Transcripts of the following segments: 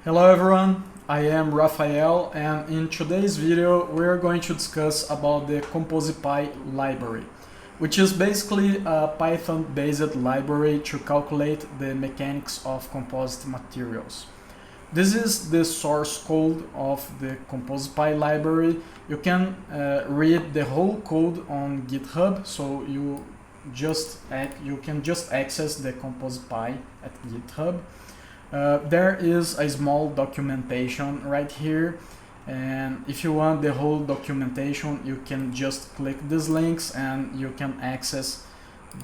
Hello everyone, I am Rafael, and in today's video we are going to discuss about the composipy library, which is basically a Python-based library to calculate the mechanics of composite materials. This is the source code of the composipy library. You can read the whole code on GitHub, so you can just access the composipy at GitHub. There is a small documentation right here, and if you want the whole documentation you can just click these links and you can access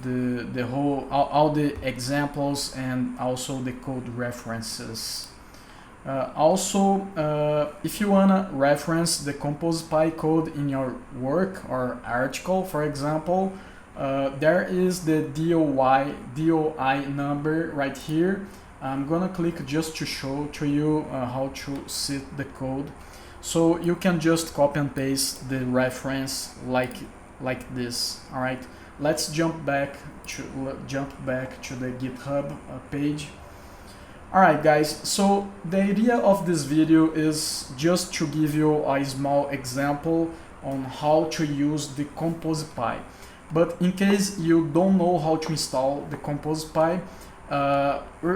the whole all the examples and also the code references. If you wanna reference the composipy code in your work or article, for example, there is the DOI number right here. I'm gonna click just to show to you how to set the code. So you can just copy and paste the reference like this. All right, let's jump back to the GitHub page. All right, guys. So the idea of this video is just to give you a small example on how to use the composipy. But in case you don't know how to install the composipy,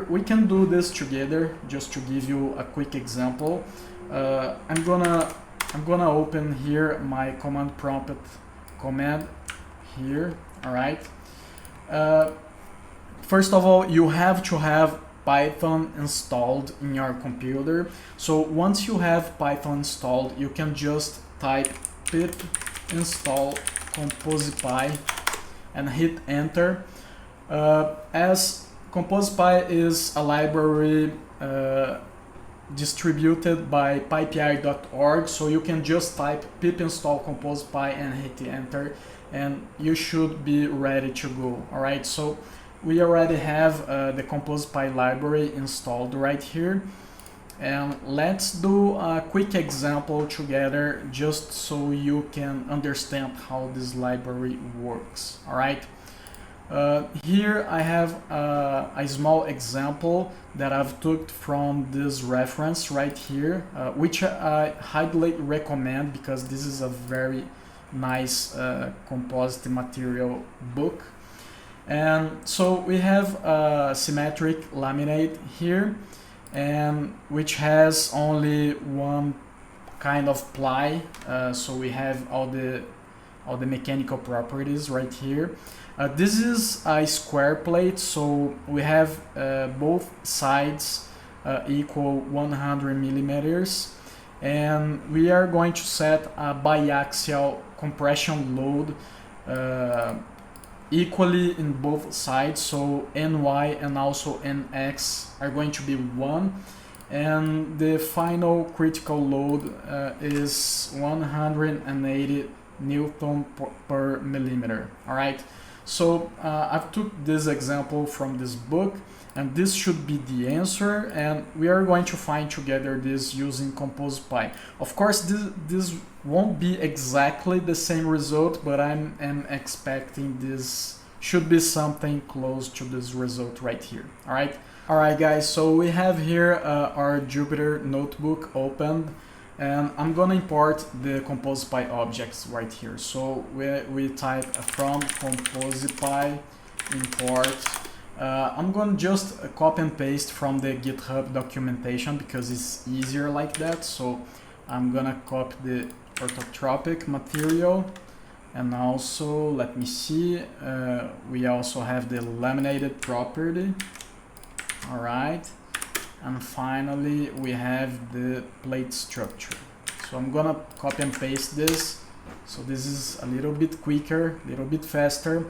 we can do this together. Just to give you a quick example, I'm gonna open here my command prompt command here. All right. First of all, you have to have Python installed in your computer. So once you have Python installed, you can just type pip install composipy and hit enter. As composipy is a library distributed by pypi.org, so you can just type pip install composipy and hit enter and you should be ready to go. All right, so we already have the composipy library installed right here, and let's do a quick example together just so you can understand how this library works. All right. Here I have a small example that I've took from this reference right here, which I highly recommend because this is a very nice composite material book. And so we have a symmetric laminate here, and which has only one kind of ply. So we have all the mechanical properties right here. This is a square plate, so we have both sides equal 100 millimeters, and we are going to set a biaxial compression load equally in both sides, so Ny and also Nx are going to be 1, and the final critical load is 180 Newton per millimeter. All right. So I've took this example from this book, and this should be the answer, and we are going to find together this using composipy. Of course, this won't be exactly the same result, but I'm expecting this should be something close to this result right here. All right, guys. So we have here our Jupyter notebook opened, and I'm gonna import the composipy objects right here. So we type from composipy import. I'm gonna just copy and paste from the GitHub documentation because it's easier like that. So I'm gonna copy the orthotropic material, and also let me see, we also have the laminated property. All right. And finally we have the plate structure. So I'm gonna copy and paste this, so this is a little bit quicker, a little bit faster.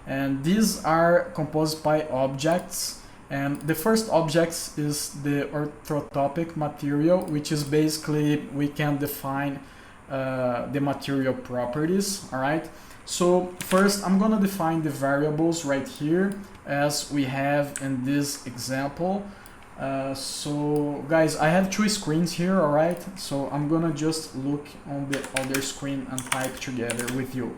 And these are composipy objects, and the first object is the orthotopic material, which is basically we can define the material properties. All right, so first I'm gonna define the variables right here as we have in this example. So guys, I have two screens here. All right, so I'm gonna just look on the other screen and type together with you.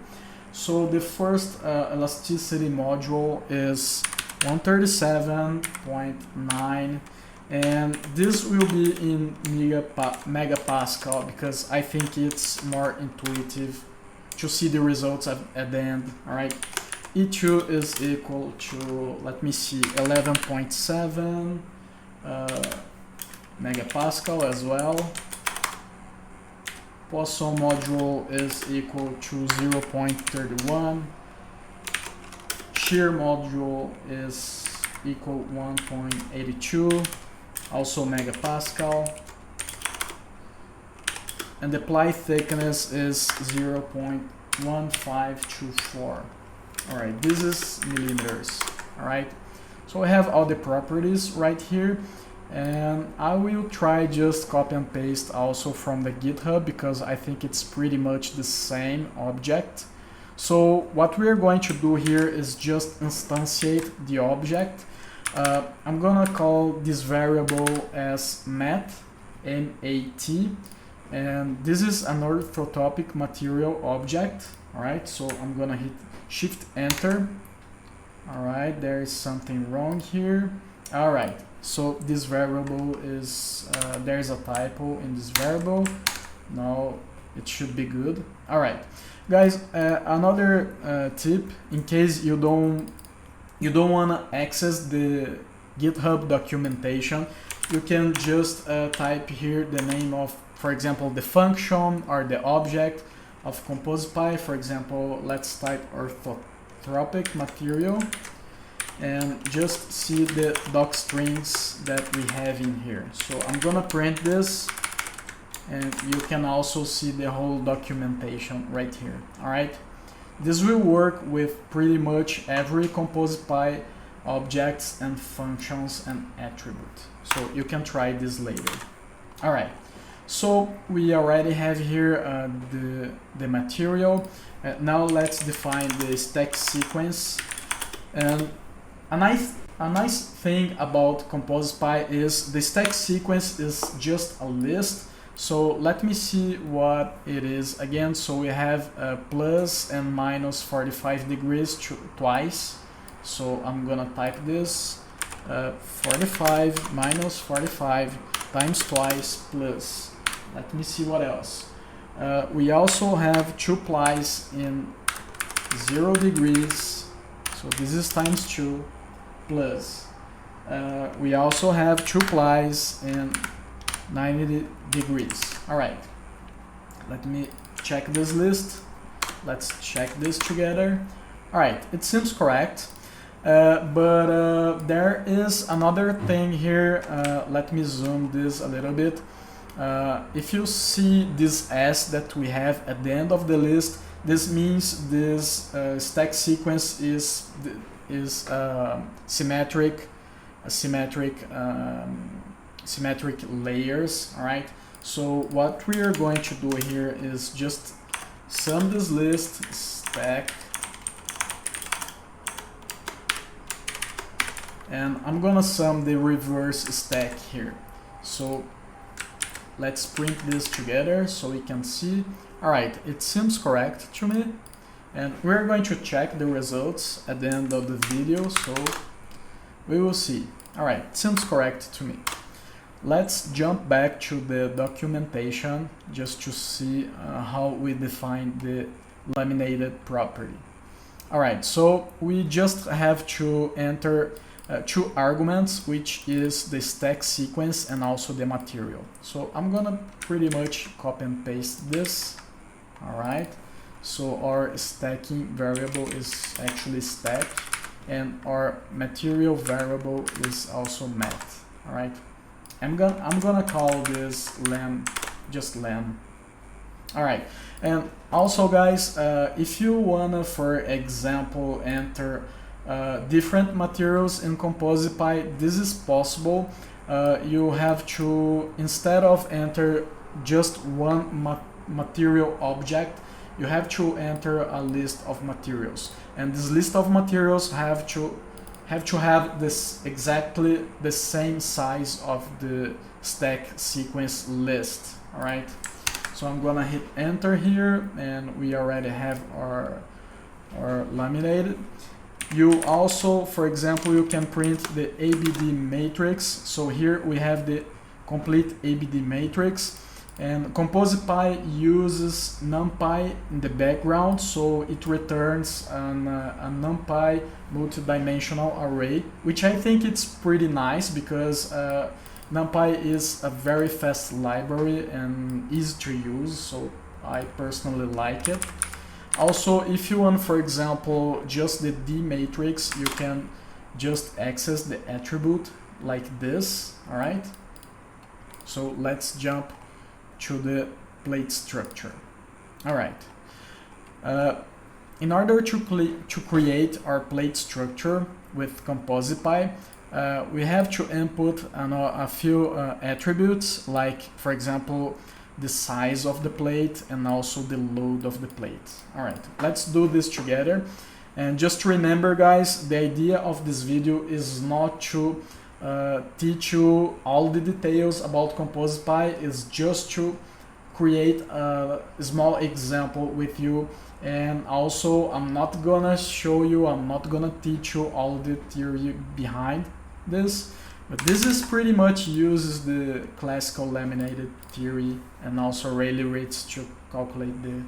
So the first elasticity module is 137.9 and this will be in megapascal because I think it's more intuitive to see the results at the end. All right, E2 is equal to, let me see, 11.7 megapascal as well. Poisson module is equal to 0.31. Shear module is equal 1.82, also megapascal. And the ply thickness is 0.1524. All right, this is millimeters. All right, so I have all the properties right here, and I will try just copy and paste also from the GitHub because I think it's pretty much the same object. So what we're going to do here is just instantiate the object. I'm gonna call this variable as mat, M-A-T, and this is an orthotopic material object. All right, so I'm gonna hit Shift Enter. All right, there is something wrong here. All right, so this variable is, there's a typo in this variable. Now it should be good. All right, guys, another tip, in case you don't want to access the GitHub documentation, you can just type here the name of, for example, the function or the object of composipy. For example, let's type orthotropic material and just see the doc strings that we have in here. So I'm gonna print this, and you can also see the whole documentation right here. All right, this will work with pretty much every composipy objects and functions and attribute. So you can try this later. All right, so we already have here the material. Now let's define the stack sequence. And a nice thing about composipy is the stack sequence is just a list. So let me see what it is again. So we have plus and minus 45 degrees twice. So I'm gonna type this 45 minus 45 times twice plus. Let me see what else. We also have 2 plies in 0 degrees. So this is times 2 plus. We also have 2 plies in 90 degrees. All right, let me check this list. Let's check this together. All right, it seems correct, but there is another thing here. Let me zoom this a little bit. If you see this S that we have at the end of the list, this means this stack sequence is symmetric layers. All right, so what we are going to do here is just sum this list stack, and I'm gonna sum the reverse stack here. So let's print this together so we can see. All right, it seems correct to me, and we're going to check the results at the end of the video, so we will see. All right, it seems correct to me. Let's jump back to the documentation just to see how we define the laminated property. All right, so we just have to enter 2 arguments, which is the stack sequence and also the material. So I'm gonna pretty much copy and paste this. All right, so our stacking variable is actually stack, and our material variable is also mat. All right, I'm gonna call this len, just len. All right, and also guys, if you wanna, for example, enter different materials in composipy, this is possible. You have to, instead of enter just one material object, you have to enter a list of materials, and this list of materials have to have this exactly the same size of the stack sequence list. All right, so I'm gonna hit enter here, and we already have our laminated. You also, for example, you can print the ABD matrix. So here we have the complete ABD matrix, and composipy uses NumPy in the background, so it returns a NumPy multidimensional array, which I think it's pretty nice because NumPy is a very fast library and easy to use, so I personally like it. Also, if you want, for example, just the D matrix, you can just access the attribute like this, all right? So let's jump to the plate structure. All right. In order to create our plate structure with composipy, we have to input a few attributes, like, for example, the size of the plate and also the load of the plate. All right, let's do this together. And just remember, guys, the idea of this video is not to teach you all the details about composipy, is just to create a small example with you. And also, I'm not gonna teach you all the theory behind this, but this is pretty much uses the classical laminated theory and also Rayleigh rates to calculate the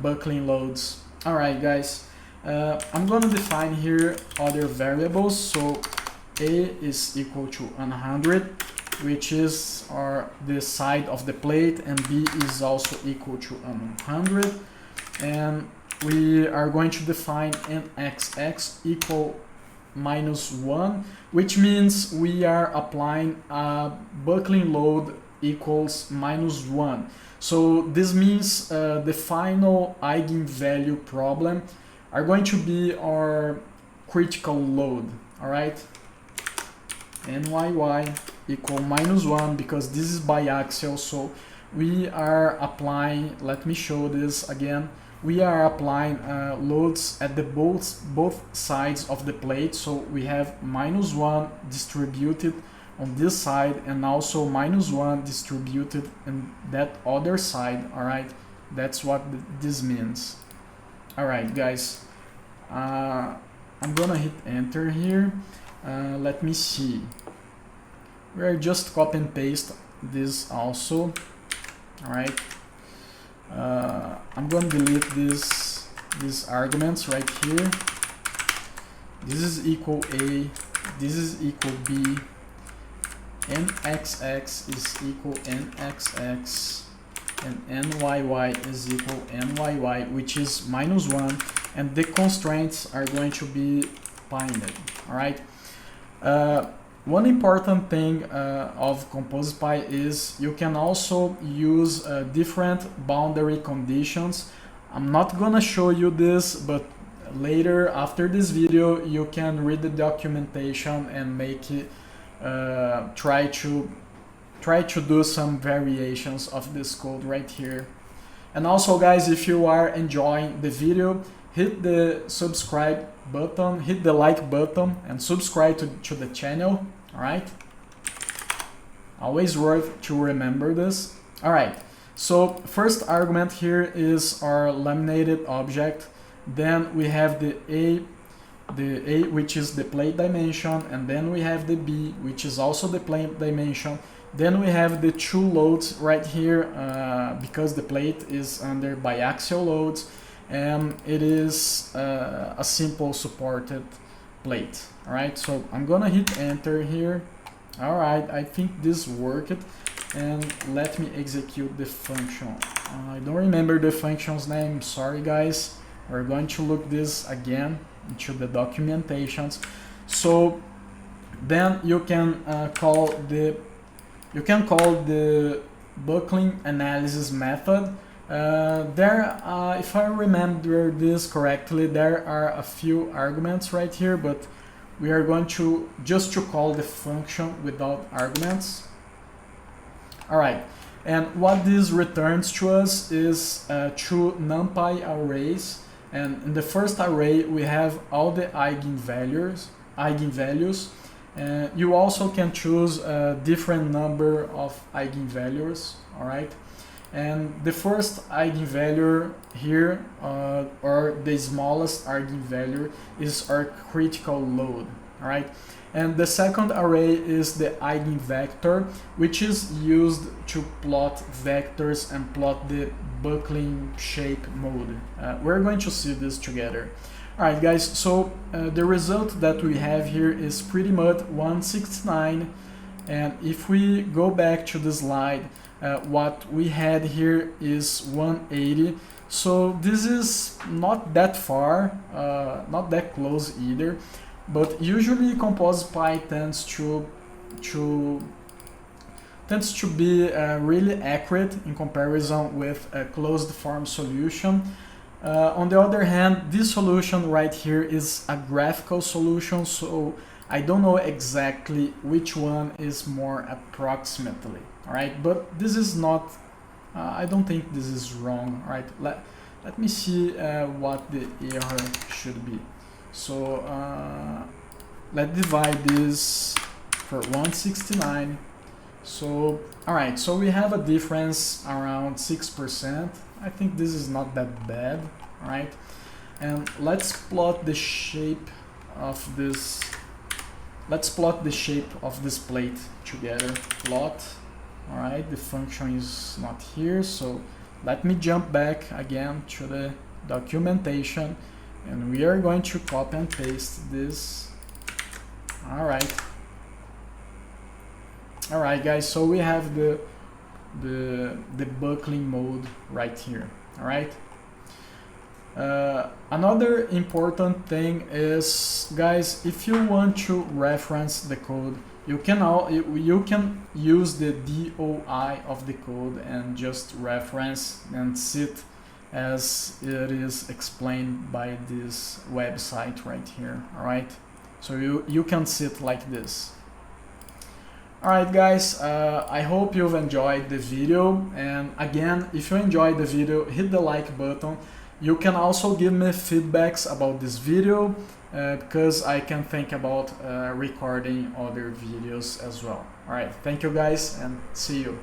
buckling loads. All right, guys, I'm gonna define here other variables. So A is equal to 100, which is the side of the plate, and B is also equal to 100. And we are going to define nxx equal -1, which means we are applying a buckling load equals -1. So this means the final eigenvalue problem are going to be our critical load, all right? NYY equal -1, because this is biaxial, so we are applying, let me show this again, we are applying loads at the both sides of the plate. So we have -1 distributed on this side and also -1 distributed in that other side, all right? That's what this means. All right, guys, I'm gonna hit enter here. Let me see. We're just copy and paste this also, all right? I'm gonna delete these arguments right here. This is equal A, this is equal B, nxx is equal nxx, and nyy is equal nyy, which is -1, and the constraints are going to be pinned, all right? One important thing of composipy is you can also use different boundary conditions. I'm not gonna show you this, but later after this video you can read the documentation and make it try to do some variations of this code right here. And also, guys, if you are enjoying the video, hit the subscribe button, hit the like button, and subscribe to the channel, all right? Always worth to remember this. All right, so first argument here is our laminated object. Then we have the A, which is the plate dimension, and then we have the B, which is also the plate dimension. Then we have the two loads right here, because the plate is under biaxial loads, and it is a simple supported plate. All right, so I'm gonna hit enter here. All right, I think this worked, and let me execute the function. I don't remember the function's name, sorry guys. We're going to look this again into the documentations. So then you can call the buckling analysis method. If I remember this correctly, there are a few arguments right here, but we are going to just call the function without arguments. All right, and what this returns to us is two NumPy arrays, and in the first array we have all the eigenvalues. You also can choose a different number of eigenvalues, all right? And the first eigenvalue here, or the smallest eigenvalue, is our critical load, all right? And the second array is the eigenvector, which is used to plot vectors and plot the buckling shape mode. We're going to see this together. All right, guys, so the result that we have here is pretty much 169. And if we go back to the slide, what we had here is 180. So this is not that far, not that close either. But usually composipy tends to be really accurate in comparison with a closed form solution. On the other hand, this solution right here is a graphical solution, so I don't know exactly which one is more approximately, all right? But this is not, I don't think this is wrong, all right? Let me see what the error should be. So let's divide this for 169. So, all right, so we have a difference around 6%. I think this is not that bad, all right? And let's plot the shape of this. Let's plot the shape of this plate together. Plot, all right, the function is not here, so let me jump back again to the documentation, and we are going to copy and paste this. All right. All right, guys, so we have the buckling mode right here, all right? Another important thing is, guys, if you want to reference the code, you can use the DOI of the code and just reference and see it as it is explained by this website right here, all right? So you can see it like this. Alright guys, I hope you've enjoyed the video, and again, if you enjoyed the video, hit the like button. You can also give me feedbacks about this video, because I can think about recording other videos as well. Alright, thank you guys, and see you.